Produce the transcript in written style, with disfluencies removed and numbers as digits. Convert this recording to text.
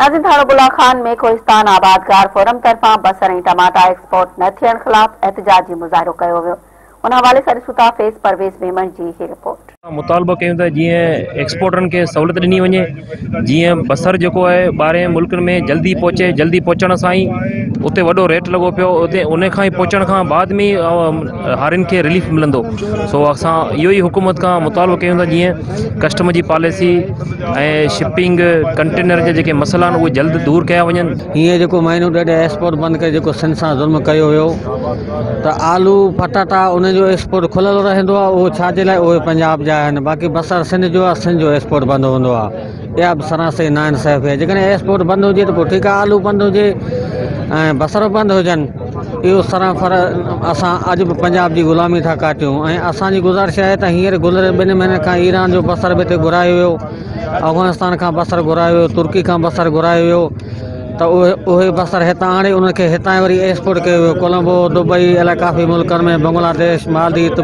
नाज़िम थाणोबुल्ला खान में कोहिस्तान आबादगार फोरम तरफां बसर ऐं टमाटा एक्सपोर्ट न थियण ख़िलाफ़ एहतजाजी मुज़ाहिरो कयो वियो। उन हवाले सां ॾिसूं था फेज़ परवेज़ मेमन जी ही रिपोर्ट। मुतालबो कयूं त जीअं एक्सपोर्टरनि खे सहूलियत ॾिनी वञे, जीअं बसर जेको आहे ॿाहिरि मुल्कनि में जल्दी पहुचे। जल्दी पहुचण सां ई उते वॾो रेट लॻो पियो, उते उन खां ई पहुचण खां बाद में हारियुनि खे रिलीफ मिलंदो। सो असां इहो ई हुकूमत खां मुतालबो कयूं था जीअं कस्टम जी पॉलिसी ऐं शिपिंग कंटेनर जे जेके मसइला आहिनि उहे जल्द दूर कया वञनि। हीअं जेको महीनो ॾेढ एक्सपोर्ट बंदि करे जेको सिंध सां ज़ुल्म कयो वियो त आलू पटाटा उनजो एक्सपोर्ट खुलियल रहंदो आहे, उहो छाजे लाइ? उहे पंजाब जा आहिनि। बाक़ी बसर सिंध जो आहे, सिंध जो एक्सपोर्ट बंदि हूंदो आहे। इहा बि सरासर नाइंसाफ़ी आहे। जेकॾहिं एक्सपोर्ट बंदि हुजे त पोइ ठीकु आहे, आलू बंदि हुजे ऐं बसर बंदि हुजनि, इहो सराफर असां अॼु बि पंजाब जी ग़ुलामी था काटियूं। ऐं असांजी गुज़ारिश आहे त हींअर गुज़िरे 2 महीने खां ईरान जो बसर बि हिते घुरायो वियो, अफ़गानिस्तान खां बसर घुरायो वियो, तुर्की खां बसर घुरायो वियो, त उहे बसर हितां आणे उनखे हितां वरी एक्सपोर्ट कयो वियो। कोलंबो, दुबई, अलाए काफ़ी मुल्कनि में, बांग्लादेश, मालदीव